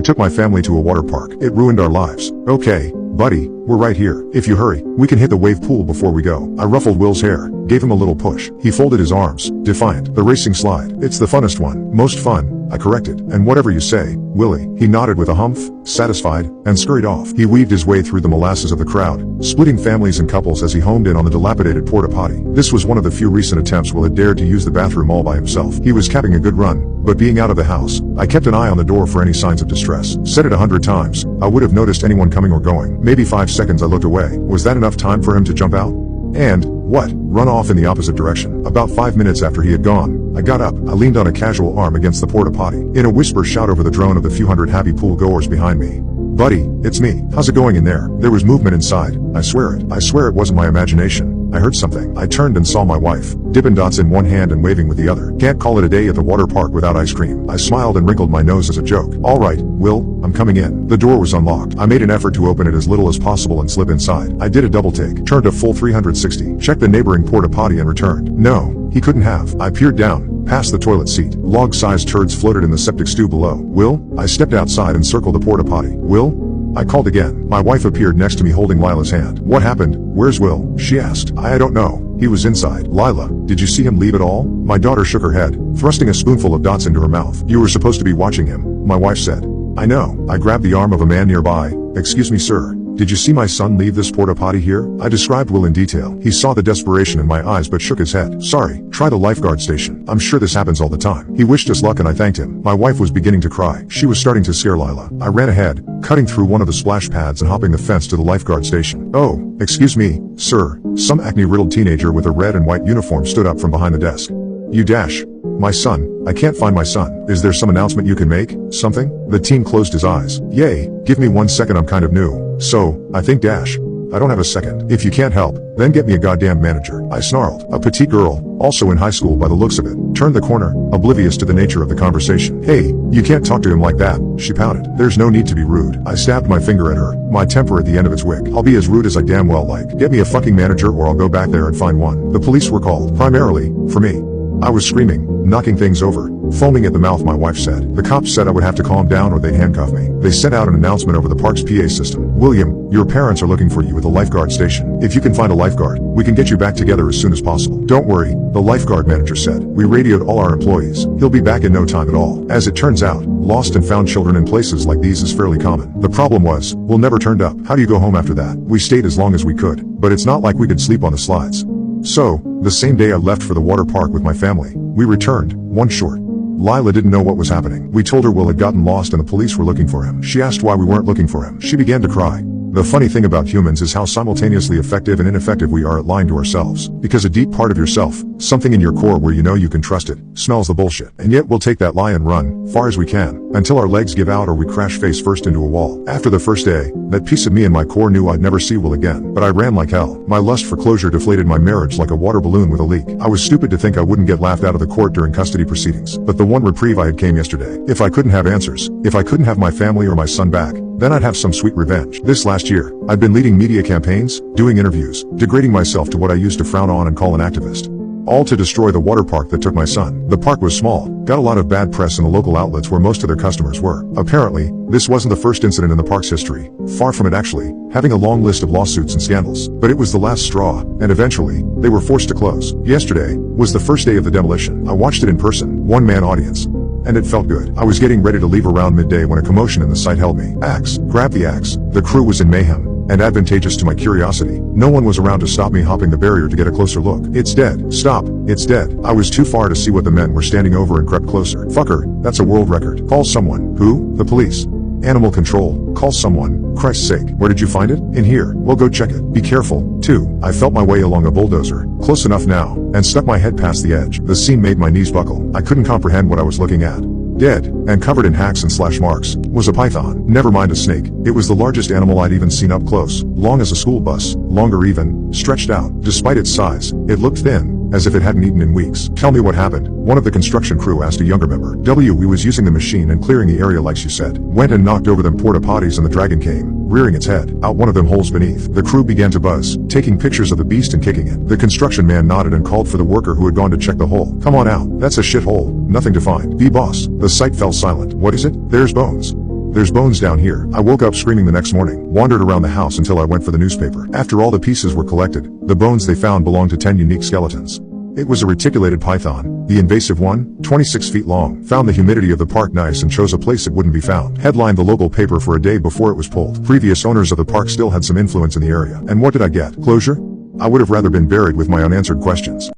took my family to a water park. It ruined our lives. Okay, buddy, we're right here. If you hurry, we can hit the wave pool before we go. I ruffled Will's hair, gave him a little push. He folded his arms, defiant. The racing slide. It's the funnest one. Most fun, I corrected. And whatever you say, Willie. He nodded with a humph, satisfied, and scurried off. He weaved his way through the molasses of the crowd, splitting families and couples as he homed in on the dilapidated porta potty. This was one of the few recent attempts Will had dared to use the bathroom all by himself. He was capping a good run, but being out of the house, I kept an eye on the door for any signs of distress. Said it 100 times, I would have noticed anyone coming or going. Maybe 5 seconds I looked away. Was that enough time for him to jump out? And, what? Run off in the opposite direction. About 5 minutes after he had gone, I got up. I leaned on a casual arm against the porta potty. In a whisper shout over the drone of the few hundred happy pool goers behind me. Buddy, it's me. How's it going in there? There was movement inside. I swear it wasn't my imagination. I heard something. I turned and saw my wife, Dippin' Dots in one hand and waving with the other. Can't call it a day at the water park without ice cream. I smiled and wrinkled my nose as a joke. Alright, Will, I'm coming in. The door was unlocked. I made an effort to open it as little as possible and slip inside. I did a double take, turned a full 360, checked the neighboring porta potty and returned. No, he couldn't have. I peered down, past the toilet seat. Log-sized turds floated in the septic stew below. Will? I stepped outside and circled the porta potty. Will? I called again. My wife appeared next to me holding Lila's hand. What happened? Where's Will? She asked. I don't know. He was inside. Lila, did you see him leave at all? My daughter shook her head, thrusting a spoonful of dots into her mouth. You were supposed to be watching him, my wife said. I know. I grabbed the arm of a man nearby. Excuse me, sir. Did you see my son leave this porta potty here? I described Will in detail. He saw the desperation in my eyes but shook his head. Sorry, try the lifeguard station. I'm sure this happens all the time. He wished us luck and I thanked him. My wife was beginning to cry. She was starting to scare Lila. I ran ahead, cutting through one of the splash pads and hopping the fence to the lifeguard station. Oh, excuse me, sir. Some acne-riddled teenager with a red and white uniform stood up from behind the desk. You dash. My son. I can't find my son. Is there some announcement you can make? Something? The teen closed his eyes. Yay. Give me 1 second, I'm kind of new. So, I think dash. I don't have a second. If you can't help, then get me a goddamn manager. I snarled. A petite girl, also in high school by the looks of it, turned the corner, oblivious to the nature of the conversation. Hey, you can't talk to him like that, she pouted. There's no need to be rude. I stabbed my finger at her, my temper at the end of its wick. I'll be as rude as I damn well like. Get me a fucking manager or I'll go back there and find one. The police were called, primarily, for me. I was screaming, knocking things over, foaming at the mouth, my wife said. The cops said I would have to calm down or they'd handcuff me. They sent out an announcement over the park's PA system. William, your parents are looking for you at the lifeguard station. If you can find a lifeguard, we can get you back together as soon as possible. Don't worry, the lifeguard manager said. We radioed all our employees. He'll be back in no time at all. As it turns out, lost and found children in places like these is fairly common. The problem was, Will never turned up. How do you go home after that? We stayed as long as we could, but it's not like we could sleep on the slides. So, the same day I left for the water park with my family, we returned, one short. Lila didn't know what was happening. We told her Will had gotten lost and the police were looking for him. She asked why we weren't looking for him. She began to cry. The funny thing about humans is how simultaneously effective and ineffective we are at lying to ourselves. Because a deep part of yourself, something in your core where you know you can trust it, smells the bullshit. And yet we'll take that lie and run, far as we can, until our legs give out or we crash face first into a wall. After the first day, that piece of me in my core knew I'd never see Will again. But I ran like hell. My lust for closure deflated my marriage like a water balloon with a leak. I was stupid to think I wouldn't get laughed out of the court during custody proceedings. But the one reprieve I had came yesterday. If I couldn't have answers, if I couldn't have my family or my son back, then I'd have some sweet revenge. This last year, I've been leading media campaigns, doing interviews, degrading myself to what I used to frown on and call an activist. All to destroy the water park that took my son. The park was small, got a lot of bad press in the local outlets where most of their customers were. Apparently, this wasn't the first incident in the park's history. Far from it actually, having a long list of lawsuits and scandals. But it was the last straw, and eventually, they were forced to close. Yesterday was the first day of the demolition. I watched it in person, one-man audience. And it felt good. I was getting ready to leave around midday when a commotion in the site held me. Axe. Grab the axe. The crew was in mayhem. And advantageous to my curiosity, no one was around to stop me hopping the barrier to get a closer look. It's dead. Stop. It's dead. I was too far to see what the men were standing over and crept closer. Fucker, that's a world record. Call someone. Who? The police. Animal control. Call someone. Christ's sake. Where did you find it? In here. Well, go check it. Be careful. 2. I felt my way along a bulldozer. Close enough now. And stuck my head past the edge. The scene made my knees buckle. I couldn't comprehend what I was looking at. Dead, and covered in hacks and slash marks, was a python. Never mind a snake. It was the largest animal I'd even seen up close. Long as a school bus, longer even, stretched out. Despite its size, it looked thin, as if it hadn't eaten in weeks. Tell me what happened. One of the construction crew asked a younger member. We was using the machine and clearing the area like she said. Went and knocked over them porta potties and the dragon came, rearing its head, out one of them holes beneath. The crew began to buzz, taking pictures of the beast and kicking it. The construction man nodded and called for the worker who had gone to check the hole. Come on out. That's a shit hole. Nothing to find. The boss. The site fell silent. What is it? There's bones. There's bones down here. I woke up screaming the next morning, wandered around the house until I went for the newspaper. After all the pieces were collected, the bones they found belonged to 10 unique skeletons. It was a reticulated python, the invasive one, 26 feet long, found the humidity of the park nice and chose a place it wouldn't be found. Headlined the local paper for a day before it was pulled. Previous owners of the park still had some influence in the area. And what did I get? Closure? I would have rather been buried with my unanswered questions.